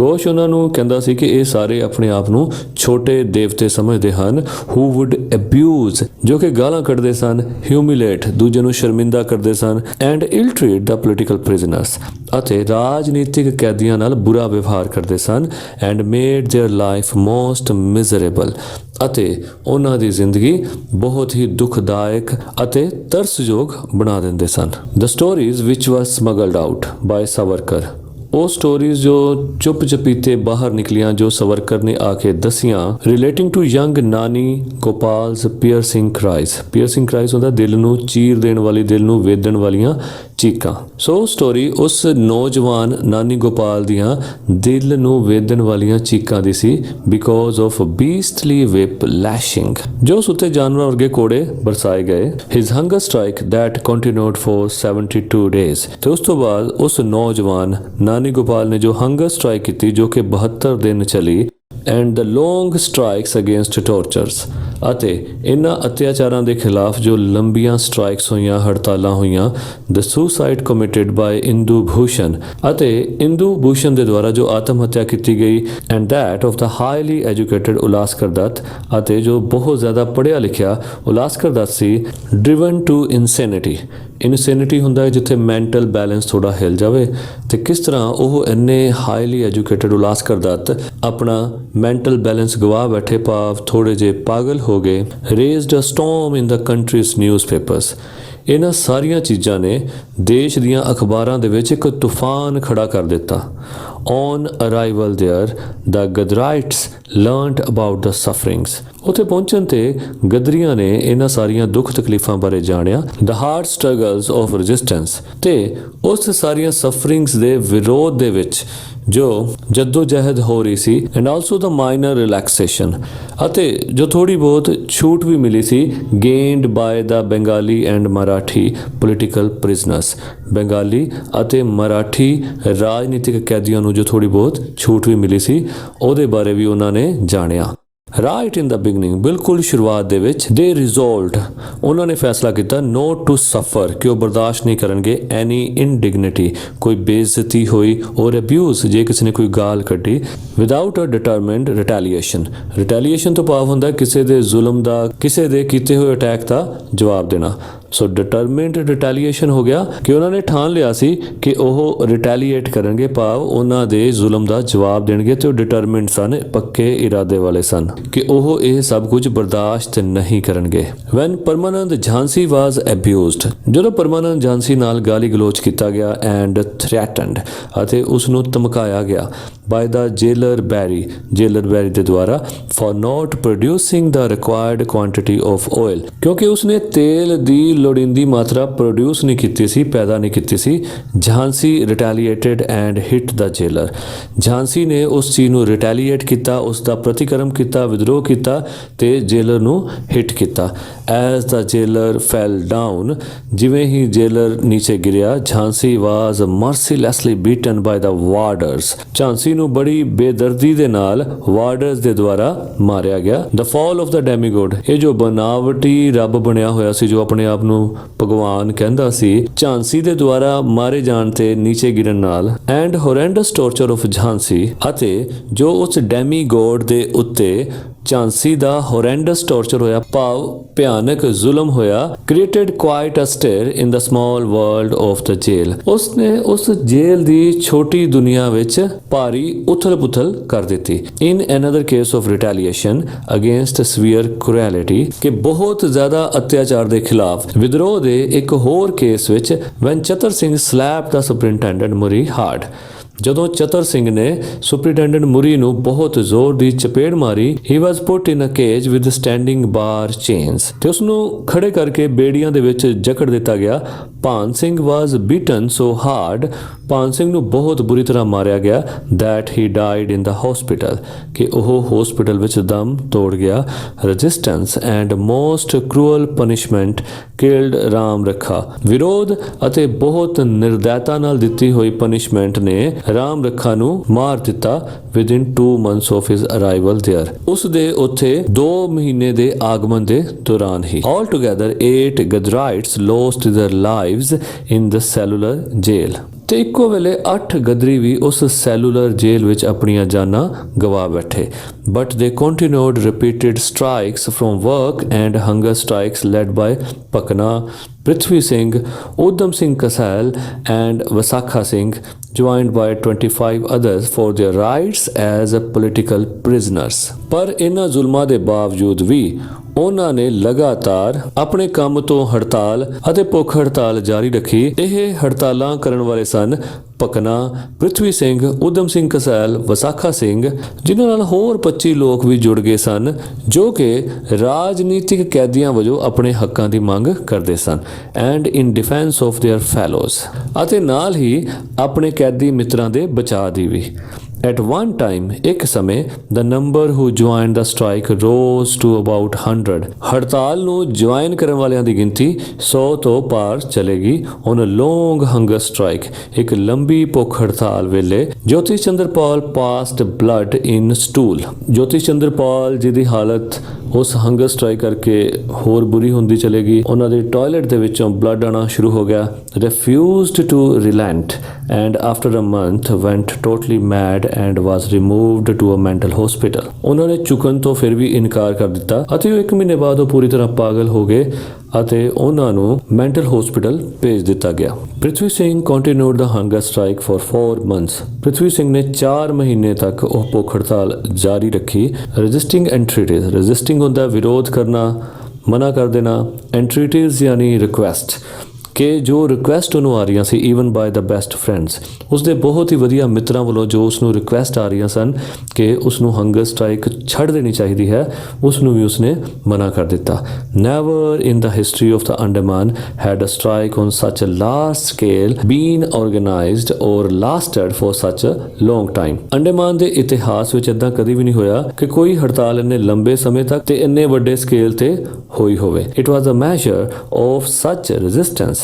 Ghosh ਉਹਨਾਂ ਨੂੰ ਕਹਿੰਦਾ ਸੀ ਕਿ ਇਹ ਸਾਰੇ ਆਪਣੇ ਆਪ ਨੂੰ ਛੋਟੇ ਦੇਵਤੇ ਸਮਝਦੇ ਹਨ who would abuse, ਜੋ ਕਿ ਗਾਲਾਂ ਕੱਢਦੇ ਸਨ, humiliate, ਦੂਜੇ ਨੂੰ ਸ਼ਰਮਿੰਦਾ ਕਰਦੇ ਸਨ, and ill treat the political prisoners, ਅਤੇ ਰਾਜਨੀਤਿਕ ਕੈਦੀਆਂ ਨਾਲ ਬੁਰਾ ਵਿਵਹਾਰ ਕਰਦੇ ਸਨ, and made their life most miserable, ਅਤੇ ਉਹਨਾਂ ਦੀ ਜ਼ਿੰਦਗੀ ਬਹੁਤ ਹੀ ਦੁਖਦਾਇਕ ਅਤੇ ਤਰਸਯੋਗ ਬਣਾ ਦਿੰਦੇ ਸਨ। The stories which were smuggled out by Savarkar, ਉਹ ਸਟੋਰੀਜ਼ ਜੋ ਚੁੱਪ ਚਪੀਤੇ ਬਾਹਰ ਨਿਕਲੀਆਂ, ਜੋ ਸਾਵਰਕਰ ਨੇ ਆ ਕੇ ਦਸੀਆਂ, ਰਿਲੇਟਿੰਗ ਟੂ ਯੰਗ ਨਾਨੀ Gopal's piercing cries, piercing cries ਹੁੰਦਾ ਦਿਲ ਨੂੰ ਚੀਰ ਦੇਣ ਵਾਲੀ, ਦਿਲ ਨੂੰ ਵੇਦਣ ਵਾਲੀਆਂ ਚੀਕਾਂ। ਸੋ ਸਟੋਰੀ ਉਸ ਨੌਜਵਾਨ ਨਾਨੀ ਗੋਪਾਲ ਦੀਆਂ ਦਿਲ ਨੂੰ ਵੇਦਣ ਵਾਲੀਆਂ ਚੀਕਾਂ ਦੀ ਸੀ, because of beastly whip lashing, ਜੋ ਸੁੱਤੇ ਜਾਨਵਰਾਂ ਵਰਗੇ ਕੋੜੇ ਬਰਸਾਏ ਗਏ। His hunger strike that continued for 72 days, ਤੇ ਉਸ ਤੋਂ ਬਾਅਦ ਉਸ ਨੌਜਵਾਨ ਨਾਨੀ ਗੋਪਾਲ ਨੇ ਜੋ ਹੰਗਰ ਸਟ੍ਰਾਈਕ ਕੀਤੀ, ਜੋ ਕਿ 72 ਦਿਨ ਚਲੀ, and the long strikes against tortures, ਅਤੇ ਇਹਨਾਂ ਅਤਿਆਚਾਰਾਂ ਦੇ ਖਿਲਾਫ ਜੋ ਲੰਬੀਆਂ ਸਟ੍ਰਾਈਕਸ ਹੋਈਆਂ, ਹੜਤਾਲਾਂ ਹੋਈਆਂ, ਦ ਸੁਸਾਈਡ ਕਮਿਟਡ ਬਾਈ ਇੰਦੂ ਭੂਸ਼ਣ, ਅਤੇ ਇੰਦੂ ਭੂਸ਼ਣ ਦੇ ਦੁਆਰਾ ਜੋ ਆਤਮ ਹੱਤਿਆ ਕੀਤੀ ਗਈ, and that of the highly educated Ulaskar Dutt, ਅਤੇ ਜੋ ਬਹੁਤ ਜ਼ਿਆਦਾ ਪੜ੍ਹਿਆ ਲਿਖਿਆ ਉਲਾਸਕਰ ਦੱਤ ਸੀ, ਡਰਿਵਨ ਟੂ ਇਨਸੈਨਿਟੀ। ਇਨਸੈਨਿਟੀ ਹੁੰਦਾ ਹੈ ਜਿੱਥੇ ਮੈਂਟਲ ਬੈਲੈਂਸ ਥੋੜਾ ਹਿਲ ਜਾਵੇ, ਤੇ ਕਿਸ ਤਰ੍ਹਾਂ ਉਹ ਇੰਨੇ ਹਾਈਲੀ ਐਜੂਕੇਟਡ ਉਲਾਸਕਰ ਦੱਤ ਆਪਣਾ ਮੈਂਟਲ ਬੈਲੈਂਸ ਗਵਾ ਬੈਠੇ, ਭਾਵ ਥੋੜੇ ਜਿਹੇ ਪਾਗਲ ਹੋ ਗਏ। ਰੇਜ਼ਡ ਅ ਸਟੋਰਮ ਇਨ ਦ ਕੰਟਰੀਜ਼ ਨਿਊਜ਼ਪੇਪਰਸ, ਇਹਨਾਂ ਸਾਰੀਆਂ ਚੀਜ਼ਾਂ ਨੇ ਦੇਸ਼ ਦੀਆਂ ਅਖਬਾਰਾਂ ਦੇ ਵਿੱਚ ਇੱਕ ਤੂਫਾਨ ਖੜਾ ਕਰ ਦਿੱਤਾ। On arrival there the Ghadarites learned about the sufferings, ਉੱਥੇ ਪਹੁੰਚਣ ਤੇ ਗਦਰੀਆਂ ਨੇ ਇਹਨਾਂ ਸਾਰੀਆਂ ਦੁੱਖ ਤਕਲੀਫਾਂ ਬਾਰੇ ਜਾਣਿਆ। ਦ ਹਾਰਡ ਸਟਰਗਲਸ ਆਫ ਰੈਜ਼ਿਸਟੈਂਸ, ਤੇ ਉਸ ਸਾਰੀਆਂ ਸਫਰਿੰਗਸ ਦੇ ਵਿਰੋਧ ਦੇ ਵਿੱਚ ਜੋ ਜੱਦੋ ਜਹਿਦ ਹੋ ਰਹੀ ਸੀ, and also the minor relaxation, ਅਤੇ ਜੋ ਥੋੜੀ ਬਹੁਤ ਛੂਟ ਵੀ ਮਿਲੀ ਸੀ, gained by the Bengali and Marathi political prisoners, Bengali ਅਤੇ ਮਰਾਠੀ ਰਾਜਨੀਤਿਕ ਕੈਦੀਆਂ ਨੂੰ ਜੋ ਥੋੜੀ ਬਹੁਤ ਛੂਟ ਵੀ ਮਿਲੀ ਸੀ, ਉਹਦੇ ਬਾਰੇ ਵੀ ਉਹਨਾਂ ਨੇ ਜਾਣਿਆ। ਰਾਈਟ ਇਨ ਦਾ ਬਿਗਨਿੰਗ, ਬਿਲਕੁਲ ਸ਼ੁਰੂਆਤ ਦੇ ਵਿੱਚ, ਦੇ ਰਿਜ਼ੋਲਵਡ, ਉਹਨਾਂ ਨੇ ਫੈਸਲਾ ਕੀਤਾ ਨੋਟ ਟੂ ਸਫਰ, ਕਿ ਉਹ ਬਰਦਾਸ਼ਤ ਨਹੀਂ ਕਰਨਗੇ ਐਨੀ ਇਨਡਿਗਨਿਟੀ, ਕੋਈ ਬੇਇੱਜ਼ਤੀ ਹੋਈ, ਔਰ ਅਬਿਊਜ਼, ਜੇ ਕਿਸੇ ਨੇ ਕੋਈ ਗਾਲ ਕੱਢੀ, ਵਿਦਆਊਟ ਅ ਡਿਟਰਮਿਨਡ ਰਿਟੈਲੀਏਸ਼ਨ। ਰਿਟੈਲੀਏਸ਼ਨ ਤੋਂ ਭਾਵ ਹੁੰਦਾ ਕਿਸੇ ਦੇ ਜ਼ੁਲਮ ਦਾ, ਕਿਸੇ ਦੇ ਕੀਤੇ ਹੋਏ ਅਟੈਕ ਦਾ ਜਵਾਬ ਦੇਣਾ। ਸੋ ਡਿਟਰਮਿਨਡ ਰਿਟੈਲੀਏਸ਼ਨ ਹੋ ਗਿਆ ਕਿ ਉਹਨਾਂ ਨੇ ਠਾਣ ਲਿਆ ਸੀ ਕਿ ਉਹ ਰਿਟੈਲੀਏਟ ਕਰਨਗੇ, ਭਾਵ ਉਹਨਾਂ ਦੇ ਜ਼ੁਲਮ ਦਾ ਜਵਾਬ ਦੇਣਗੇ, ਤੇ ਉਹ ਡਿਟਰਮਿਨਡ ਸਨ, ਪੱਕੇ ਇਰਾਦੇ ਵਾਲੇ ਸਨ ਕਿ ਉਹ ਇਹ ਸਭ ਕੁਝ ਬਰਦਾਸ਼ਤ ਨਹੀਂ ਕਰਨਗੇ। ਵੈਨ ਪਰਮਾਨੰਦ ਝਾਂਸੀ ਵਾਜ਼ ਅਬਿਊਜ਼ਡ, ਜਦੋਂ ਪਰਮਾਨੰਦ ਝਾਂਸੀ ਨਾਲ ਗਾਲੀ ਗਲੋਚ ਕੀਤਾ ਗਿਆ, ਐਂਡ ਥ੍ਰੈਟਨਡ, ਅਤੇ ਉਸ ਨੂੰ ਧਮਕਾਇਆ ਗਿਆ, ਬਾਈ ਦਾ ਜੇਲਰ ਬੈਰੀ, ਜੇਲਰ ਬੈਰੀ ਦੇ ਦੁਆਰਾ, for note producing the required quantity of oil, ਕਿਉਂਕਿ ਉਸਨੇ ਤੇਲ ਦੀ ਲੋੜੀਂਦੀ ਮਾਤਰਾ ਪ੍ਰੋਡਿਊਸ ਨਹੀਂ ਕੀਤੀ ਸੀ, ਪੈਦਾ ਨਹੀਂ ਕੀਤੀ ਸੀ। Jhansi retaliated and hit the jailer, Jhansi ਨੇ ਉਸ ਚੀਜ਼ ਨੂੰ ਰਿਟੈਲੀਏਟ ਕੀਤਾ, ਉਸ ਦਾ ਪ੍ਰਤੀਕਰਮ ਕੀਤਾ, ਵਿਦਰੋਹ ਕੀਤਾ, ਤੇ ਜੇਲਰ ਨੂੰ ਹਿੱਟ ਕੀਤਾ। ਐਜ਼ ਦਾ ਜੇਲਰ ਫੈਲ ਡਾਊਨ, ਜਿਵੇਂ ਹੀ ਜੇਲਰ ਨੀਚੇ ਗਿਰਿਆ, ਝਾਂਸੀ ਵਾਜ਼ ਮਰਸੀਲੈਸਲੀ ਬੀਟਨ ਬਾਈ ਦਾ ਵਾਰਡਰਸ, ਝਾਂਸੀ ਨੂੰ ਬੜੀ ਬੇਦਰਦੀ ਦੇ ਨਾਲ ਵਾਰਡਰਸ ਦੇ ਦੁਆਰਾ ਮਾਰਿਆ ਗਿਆ। ਦ ਫਾਲ ਆਫ ਦਾ ਡੈਮੀਗੋਡ, ਇਹ ਜੋ ਬਨਾਵਟੀ ਰੱਬ ਬਣਿਆ ਹੋਇਆ ਸੀ, ਜੋ ਆਪਣੇ ਆਪ ਨੂੰ ਭਗਵਾਨ ਕਹਿੰਦਾ ਸੀ, ਝਾਂਸੀ ਦੇ ਦੁਆਰਾ ਮਾਰੇ ਜਾਣ ਤੇ ਨੀਚੇ ਗਿਰਨ ਨਾਲ, ਐਂਡ ਹੋਰੈਂਡਸ ਟੋਰਚਰ ਆਫ ਝਾਂਸੀ, ਅਤੇ ਜੋ ਉਸ ਡੈਮੀਗੋਡ ਦੇ ਉੱਤੇ ਝਾਂਸੀ ਦਾ ਹੋਰੈਂਡਸ ਟੋਰਚਰ ਹੋਇਆ, ਭਾਵ ਭਿਆਨਕ ਜ਼ੁਲਮ ਹੋਇਆ, created quite a stir in the small world of the jail, ਉਸਨੇ ਉਸ ਜੇਲ ਦੀ ਛੋਟੀ ਦੁਨੀਆ ਵਿੱਚ ਭਾਰੀ ਉਥਲ ਪੁਥਲ ਕਰ ਦਿੱਤੀ। In another case of retaliation against severe cruelty, ਕਿ ਬਹੁਤ ਜ਼ਿਆਦਾ ਅਤਿਆਚਾਰ ਦੇ ਖਿਲਾਫ ਵਿਦਰੋਹ ਦੇ ਇੱਕ ਹੋਰ ਕੇਸ ਵਿੱਚ, ਵੈਨ ਚਤਰ ਸਿੰਘ ਸਲੈਪਡ ਦ ਸੁਪਰਿੰਟੈਂਡੈਂਟ ਮੁਰੀ ਹਾਰਡ, ਜਦੋਂ ਚਤਰ ਸਿੰਘ ਨੇ ਸੁਪਰਿੰਟੈਂਡੈਂਟ ਮੁਰੀ ਨੂੰ ਬਹੁਤ ਜ਼ੋਰ ਦੀ ਚਪੇੜ ਮਾਰੀ, he was put in a cage with standing bar chains, ਤੇ ਉਸ ਨੂੰ ਖੜੇ ਕਰਕੇ ਬੇੜੀਆਂ ਦੇ ਵਿੱਚ ਜਕੜ ਦਿੱਤਾ ਗਿਆ। Bhan Singh was beaten so hard, Bhan Singh ਨੂੰ ਬਹੁਤ ਬੁਰੀ ਤਰ੍ਹਾਂ ਮਾਰਿਆ ਗਿਆ, that he died in the hospital, ਕਿ ਉਹ ਹਸਪੀਟਲ ਵਿੱਚ ਦਮ ਤੋੜ ਗਿਆ। Resistance and most cruel punishment killed Ram Rakha, ਵਿਰੋਧ ਅਤੇ ਬਹੁਤ ਨਿਰਦੈਤਾ ਨਾਲ ਦਿੱਤੀ ਹੋਈ ਪਨਿਸ਼ਮੈਂਟ ਨੇ ਰਾਮ ਰੱਖਾ ਨੂੰ ਮਾਰ ਦਿੱਤਾ within 2 months of his arrival there, ਉਸ ਦੇ ਉੱਥੇ 2 ਮਹੀਨੇ ਦੇ ਆਗਮਨ ਦੇ ਦੌਰਾਨ ਹੀ। All together 8 Ghadarites lost their lives in the cellular jail, ਤੇ ਇੱਕੋ ਵੇਲੇ 8 ਗਦਰੀ ਵੀ ਉਸ ਸੈਲੂਲਰ ਜੇਲ੍ਹ ਵਿੱਚ ਆਪਣੀਆਂ ਜਾਨਾਂ ਗਵਾ ਬੈਠੇ। But they continued repeated strikes from work and hunger strikes led by ਪਕਨਾ, Prithvi Singh, Udham Singh Kasel and Vasakha Singh, joined by 25 others for their rights as political prisoners। ਪਰ ਇਹਨਾਂ ਜ਼ੁਲਮਾਂ ਦੇ ਬਾਵਜੂਦ ਵੀ ਉਹਨਾਂ ਨੇ ਲਗਾਤਾਰ ਆਪਣੇ ਕੰਮ ਤੋਂ ਹੜਤਾਲ ਅਤੇ ਭੁੱਖ ਹੜਤਾਲ ਜਾਰੀ ਰੱਖੀ। ਇਹ ਹੜਤਾਲਾਂ ਕਰਨ ਵਾਲੇ ਸਨ ਪਕਨਾ, ਪ੍ਰਿਥਵੀ ਸਿੰਘ, ਊਧਮ ਸਿੰਘ ਕਸੈਲ, ਵਸਾਖਾ ਸਿੰਘ, ਜਿਨ੍ਹਾਂ ਨਾਲ ਹੋਰ 25 ਲੋਕ ਵੀ ਜੁੜ ਗਏ ਸਨ ਜੋ ਕਿ ਰਾਜਨੀਤਿਕ ਕੈਦੀਆਂ ਵਜੋਂ ਆਪਣੇ ਹੱਕਾਂ ਦੀ ਮੰਗ ਕਰਦੇ ਸਨ and in defence of their fellows, ਅਤੇ ਨਾਲ ਹੀ ਆਪਣੇ ਕੈਦੀ ਮਿੱਤਰਾਂ ਦੇ ਬਚਾਅ ਦੀ ਵੀ। At one time, ਇੱਕ ਸਮੇਂ the number who joined the strike rose to about 100। ਹੜਤਾਲ ਨੂੰ ਜੁਆਇਨ ਕਰਨ ਵਾਲਿਆਂ ਦੀ ਗਿਣਤੀ 100 ਤੋਂ ਪਾਰ ਚਲੇਗੀ। On a long hunger strike, ਇੱਕ ਲੰਬੀ ਭੁੱਖ ਹੜਤਾਲ ਵੇਲੇ ਜੋਤਿਸ਼ ਚੰਦਰ ਪਾਲ passed blood in stool। ਜੋਤਿਸ਼ ਚੰਦਰ ਪਾਲ ਜੀ ਦੀ ਹਾਲਤ ਉਸ ਹੰਗਰ ਸਟ੍ਰਾਈਕ ਕਰਕੇ ਹੋਰ ਬੁਰੀ ਹੁੰਦੀ ਚਲੇਗੀ। ਉਹਨਾਂ ਦੇ ਟਾਇਲਟ ਦੇ ਵਿੱਚੋਂ ਬਲੱਡ ਆਣਾ ਸ਼ੁਰੂ ਹੋ ਗਿਆ। refused to relent and after a month went totally mad and was removed to a mental hospital। ਉਹਨਾਂ ਨੇ ਝੁਕਣ ਤੋਂ ਫਿਰ ਵੀ ਇਨਕਾਰ ਕਰ ਦਿੱਤਾ ਅਤੇ ਉਹ 1 ਮਹੀਨੇ ਬਾਅਦ ਉਹ ਪੂਰੀ ਤਰ੍ਹਾਂ ਪਾਗਲ ਹੋ ਗਏ ਅਤੇ ਉਹਨਾਂ ਨੂੰ ਮੈਂਟਲ ਹਸਪੀਟਲ ਭੇਜ ਦਿੱਤਾ ਗਿਆ। Prithvi Singh continued the hunger strike for 4 months। Prithvi Singh ਨੇ 4 ਮਹੀਨੇ ਤੱਕ ਉਹ ਭੁੱਖ ਹੜਤਾਲ ਜਾਰੀ ਰੱਖੀ। ਰੈਜ਼ਿਸਟਿੰਗ ਐਂਟਰੀਟੀਜ਼, ਰੈਜ਼ਿਸਟਿੰਗ ਹੁੰਦਾ ਵਿਰੋਧ ਕਰਨਾ, ਮਨਾ ਕਰ ਦੇਣਾ, ਐਂਟਰੀਟੀਜ਼ ਯਾਨੀ ਰਿਕੁਐਸਟ, ਕਿ ਜੋ ਰਿਕੁਐਸਟ ਉਹਨੂੰ ਆ ਰਹੀਆਂ ਸੀ ਈਵਨ ਬਾਏ ਦਾ ਬੈਸਟ ਫਰੈਂਡਸ, ਉਸਦੇ ਬਹੁਤ ਹੀ ਵਧੀਆ ਮਿੱਤਰਾਂ ਵੱਲੋਂ ਜੋ ਉਸਨੂੰ ਰਿਕੁਐਸਟ ਆ ਰਹੀਆਂ ਸਨ ਕਿ ਉਸਨੂੰ ਹੰਗਰ ਸਟ੍ਰਾਈਕ ਛੱਡ ਦੇਣੀ ਚਾਹੀਦੀ ਹੈ, ਉਸ ਨੂੰ ਵੀ ਉਸਨੇ ਮਨਾ ਕਰ ਦਿੱਤਾ। Never in the history of the Andaman had a strike on such a large scale been organised or lasted for ਸੱਚ ਅ ਲੌਂਗ ਟਾਈਮ। ਅੰਡੇਮਾਨ ਦੇ ਇਤਿਹਾਸ ਵਿੱਚ ਇਦਾਂ ਕਦੀ ਵੀ ਨਹੀਂ ਹੋਇਆ ਕਿ ਕੋਈ ਹੜਤਾਲ ਇੰਨੇ ਲੰਬੇ ਸਮੇਂ ਤੱਕ ਤੇ ਇੰਨੇ ਵੱਡੇ ਸਕੇਲ ਤੇ ਹੋਈ ਹੋਵੇ। It was a measure of such resistance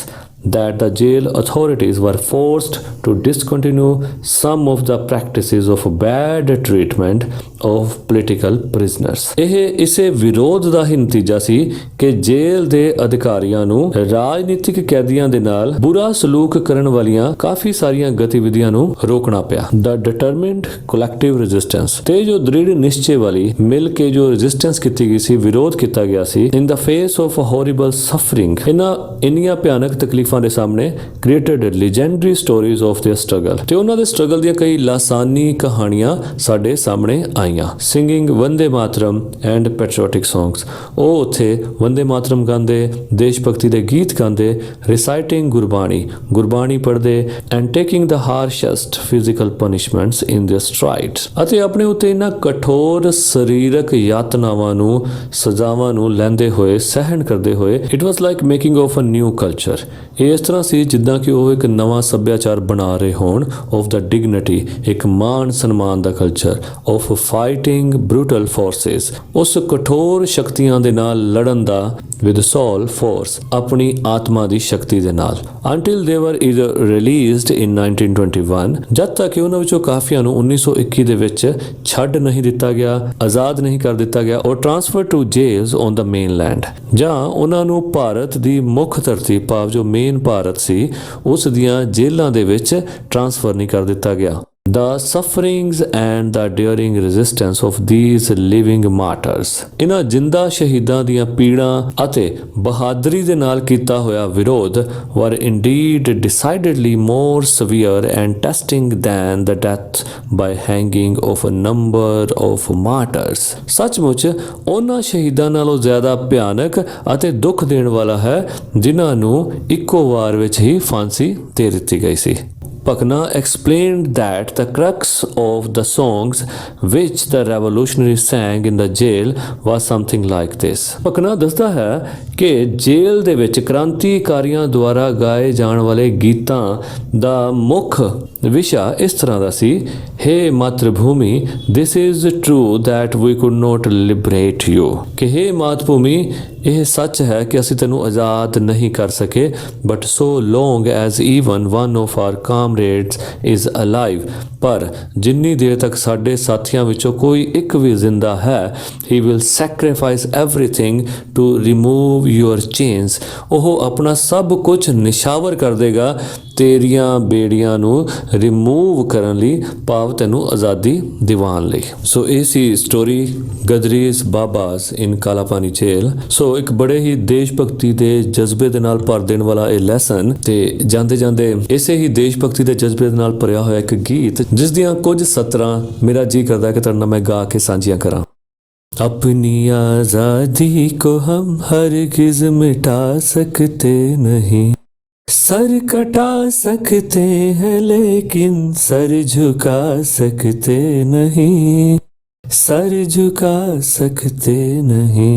that the jail authorities were forced to discontinue some of the practices of bad treatment of political prisoners। ਇਹ ਇਸੇ ਵਿਰੋਧ ਦਾ ਹੀ ਨਤੀਜਾ ਸੀ ਕਿ ਜੇਲ੍ਹ ਦੇ ਅਧਿਕਾਰੀਆਂ ਨੂੰ ਰਾਜਨੀਤਿਕ ਕੈਦੀਆਂ ਦੇ ਨਾਲ ਬੁਰਾ ਸਲੂਕ ਕਰਨ ਵਾਲੀਆਂ ਕਾਫੀ ਸਾਰੀਆਂ ਗਤੀਵਿਧੀਆਂ ਨੂੰ ਰੋਕਣਾ ਪਿਆ। The determined collective resistance, ਤੇ ਜੋ ਦ੍ਰਿੜ ਨਿਸ਼ਚੇ ਵਾਲੀ ਮਿਲ ਕੇ ਜੋ ਰੈਜ਼ਿਸਟੈਂਸ ਕੀਤੀ ਗਈ ਸੀ, ਵਿਰੋਧ ਕੀਤਾ ਗਿਆ ਸੀ in the face of horrible suffering, ਇੰਨੀਆਂ ਭਿਆਨਕ ਤਕਲੀਫਾਂ ਦੇ ਸਾਹਮਣੇ created legendary stories of there struggle, ਤੇ ਉਹਨਾਂ ਦੇ ਸਟਰਗਲ ਦੀਆਂ ਕਈ ਲਾਸਾਨੀ ਕਹਾਣੀਆਂ ਸਾਡੇ ਸਾਹਮਣੇ ਆਈਆਂ। Singing Vande Mataram and patriotic songs, ਉਹ ਉੱਥੇ ਵੰਦੇ ਮਾਤਰਮ ਗਾਉਂਦੇ, ਦੇਸ਼ ਭਗਤੀ ਦੇ ਗੀਤ ਗਾਉਂਦੇ, ਰਿਸਾਈਟਿੰਗ ਗੁਰਬਾਣੀ ਪੜ੍ਹਦੇ and taking the harshest physical punishments in their strides, ਅਤੇ ਆਪਣੇ ਉੱਤੇ ਇਹਨਾਂ ਕਠੋਰ ਸਰੀਰਕ ਯਾਤਨਾਵਾਂ ਨੂੰ, ਸਜ਼ਾਵਾਂ ਨੂੰ ਲੈਂਦੇ ਹੋਏ, ਸਹਿਣ ਕਰਦੇ ਹੋਏ। It was like making of a new culture. ਇਹ ਇਸ ਤਰ੍ਹਾਂ ਸੀ ਜਿੱਦਾਂ ਕਿ ਉਹ ਇੱਕ ਨਵਾਂ ਸੱਭਿਆਚਾਰ ਬਣਾ ਰਹੇ ਹੋਣ ਆਫ ਦਾ ਡਿਗਨਿਟੀ, ਇੱਕ ਮਾਣ ਸਨਮਾਨ ਦਾ culture of fighting brutal forces, ਉਸ ਕਠੋਰ ਸ਼ਕਤੀਆਂ ਦੇ ਨਾਲ ਲੜਨ ਦਾ ਵਿਦ ਸੋਲ ਫੋਰਸ, ਆਪਣੀ ਆਤਮਾ ਦੀ ਸ਼ਕਤੀ ਦੇ ਨਾਲ। until they were either released in 1921, ਜਦ ਤੱਕ ਕਿ ਉਹਨਾਂ ਵਿੱਚੋਂ ਕਾਫੀਆਂ ਨੂੰ 1921 ਦੇ ਵਿੱਚ ਛੱਡ ਨਹੀਂ ਦਿੱਤਾ ਗਿਆ, ਆਜ਼ਾਦ ਨਹੀਂ ਕਰ ਦਿੱਤਾ ਗਿਆ, or transfer to jails on the mainland, ਜਾਂ ਉਹਨਾਂ ਨੂੰ ਭਾਰਤ ਦੀ ਮੁੱਖ ਧਰਤੀ ਭਾਵ ਜੋ ਮੇਨ ਭਾਰਤ ਸੀ ਉਸ ਦੀਆਂ ਜੇਲ੍ਹਾਂ ਦੇ ਵਿੱਚ ਟ੍ਰਾਂਸਫਰ ਨਹੀਂ ਕਰ ਦਿੱਤਾ ਗਿਆ। The sufferings and the daring resistance of these living martyrs, ਇਹਨਾਂ ਜਿੰਦਾ ਸ਼ਹੀਦਾਂ ਦੀਆਂ ਪੀੜਾਂ ਅਤੇ ਬਹਾਦਰੀ ਦੇ ਨਾਲ ਕੀਤਾ ਹੋਇਆ ਵਿਰੋਧ were indeed decidedly more severe and testing than the death by hanging of a number of martyrs। ਸੱਚਮੁੱਚ ਉਹਨਾਂ ਸ਼ਹੀਦਾਂ ਨਾਲੋਂ ਜ਼ਿਆਦਾ ਭਿਆਨਕ ਅਤੇ ਦੁੱਖ ਦੇਣ ਵਾਲਾ ਹੈ ਜਿਨ੍ਹਾਂ ਨੂੰ ਇੱਕੋ ਵਾਰ ਵਿੱਚ ਹੀ ਫਾਂਸੀ ਦੇ ਦਿੱਤੀ ਗਈ ਸੀ। Pakna explained that the crux of the songs which the revolutionaries sang in the jail was something like this। Pakna ਦੱਸਦਾ ਹੈ ਕਿ ਜੇਲ੍ਹ ਦੇ ਵਿੱਚ ਕ੍ਰਾਂਤੀਕਾਰੀਆਂ ਦੁਆਰਾ ਗਾਏ ਜਾਣ ਵਾਲੇ ਗੀਤਾਂ ਦਾ ਮੁੱਖ ਵਿਸ਼ਾ ਇਸ ਤਰ੍ਹਾਂ ਦਾ ਸੀ, हे मातृभूमि, this is true that we could not liberate you, ਕਿ हे ਮਾਤਭੂਮੀ, ਇਹ ਸੱਚ ਹੈ ਕਿ ਅਸੀਂ ਤੈਨੂੰ ਆਜ਼ਾਦ ਨਹੀਂ ਕਰ ਸਕੇ, but so long as even one of our comrades is alive, ਪਰ ਜਿੰਨੀ ਦੇਰ ਤੱਕ ਸਾਡੇ ਸਾਥੀਆਂ ਵਿੱਚੋਂ ਕੋਈ ਇੱਕ ਵੀ ਜ਼ਿੰਦਾ ਹੈ, he will sacrifice everything to remove your chains, ਉਹ ਆਪਣਾ ਸਭ ਕੁਝ ਨਿਸ਼ਾਵਰ ਕਰ ਦੇਗਾ ਤੇਰੀਆਂ ਬੇੜੀਆਂ ਨੂੰ ਰਿਮੂਵ ਕਰਨ ਲਈ, ਭਾਵ ਤੈਨੂੰ ਆਜ਼ਾਦੀ ਦਿਵਾਉਣ ਲਈ। ਸੋ ਇਹ ਸੀ ਸਟੋਰੀ ਗਦਰੀਜ਼ ਬਾਬਾਜ਼ ਇਨ ਕਾਲਾ ਪਾਣੀ ਜੇਲ੍ਹ। ਸੋ ਇੱਕ ਬੜੇ ਹੀ ਦੇਸ਼ ਭਗਤੀ ਦੇ ਜਜ਼ਬੇ ਦੇ ਨਾਲ ਭਰ ਦੇਣ ਵਾਲਾ ਇਹ ਲੈਸਨ, ਤੇ ਜਾਂਦੇ ਜਾਂਦੇ ਇਸੇ ਹੀ ਦੇਸ਼ ਭਗਤੀ ਦੇ ਜਜ਼ਬੇ ਦੇ ਨਾਲ ਭਰਿਆ ਹੋਇਆ ਇੱਕ ਗੀਤ ਜਿਸ ਦੀਆਂ ਕੁਝ ਸਤਰਾਂ ਮੇਰਾ ਜੀ ਕਰਦਾ ਕਿ ਤੁਹਾਡੇ ਨਾਲ ਮੈਂ ਗਾ ਕੇ ਸਾਂਝੀਆਂ ਕਰਾਂ। अपनी आजादी को हम हरगिज मिटा सकते नहीं, सर कटा सकते हैं लेकिन सर झुका सकते नहीं, सर झुका सकते नहीं।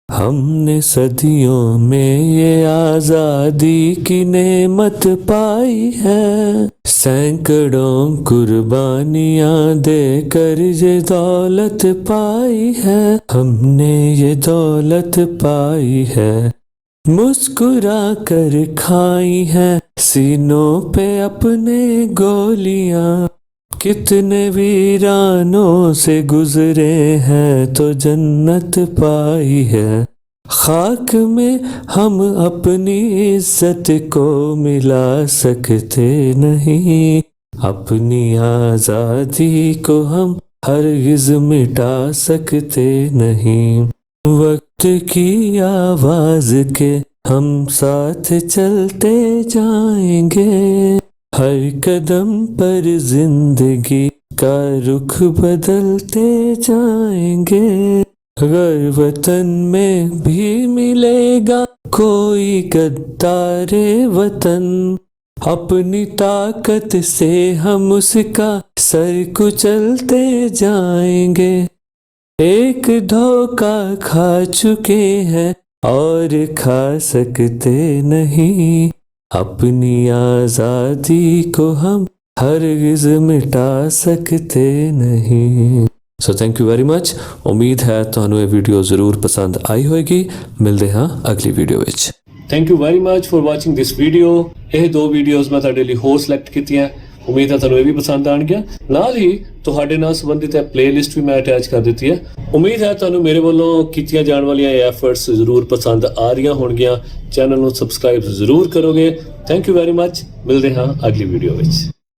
हमने सदियों में ये आजादी की नेमत पाई है, सैकड़ों कुर्बानियां देकर ये दौलत पाई है, हमने ये दौलत पाई है, मुस्कुरा कर खाई है सीनों पे अपने गोलियां, कितने वीरानों से गुजरे हैं तो जन्नत पाई है, खाक में हम अपनी इज्जत को मिला सकते नहीं, अपनी आजादी को हम हरगिज मिटा सकते नहीं। वक्त की आवाज के हम साथ चलते जाएंगे, हर कदम पर जिंदगी का रुख बदलते जाएंगे, अगर वतन में भी मिलेगा कोई गद्दारे वतन, अपनी ताकत से हम उसका सर कुचलते जाएंगे, एक धोखा खा चुके हैं और खा सकते नहीं, अपनी आजादी को हम हरगिज मिटा सकते नहीं। So thank you very much. उम्मीद है ਤੁਹਾਨੂੰ ਇਹ ਵੀਡੀਓ ਜ਼ਰੂਰ ਪਸੰਦ ਆਈ ਹੋਵੇਗੀ। ਮਿਲਦੇ ਹਾਂ ਅਗਲੀ ਵੀਡੀਓ ਵਿੱਚ। Thank you very much for watching this video. ਇਹ ਦੋ ਵੀਡੀਓਜ਼ ਮੈਂ ਤੁਹਾਡੇ ਲਈ ਹੋਰ ਸਿਲੈਕਟ ਕੀਤੀਆਂ, ਉਮੀਦ ਹੈ ਤੁਹਾਨੂੰ ਇਹ ਵੀ ਪਸੰਦ ਆਣਗੀਆਂ। ਨਾਲ ਹੀ ਤੁਹਾਡੇ ਨਾਲ ਸੰਬੰਧਿਤ ਹੈ ਪਲੇਲਿਸਟ ਵੀ ਮੈਂ ਅਟੈਚ ਕਰ ਦਿੱਤੀ ਹੈ। ਉਮੀਦ ਹੈ ਤੁਹਾਨੂੰ ਮੇਰੇ ਵੱਲੋਂ ਕੀਤੀਆਂ ਜਾਣ ਵਾਲੀਆਂ ਇਹ ਐਫਰਟਸ ਜ਼ਰੂਰ ਪਸੰਦ ਆ ਰਹੀਆਂ ਹੋਣਗੀਆਂ। ਚੈਨਲ ਨੂੰ ਸਬਸਕ੍ਰਾਈਬ ਜ਼ਰੂਰ ਕਰੋਗੇ। Thank you very much. ਮਿਲਦੇ ਹਾਂ ਅਗਲੀ ਵੀਡੀਓ ਵਿੱਚ।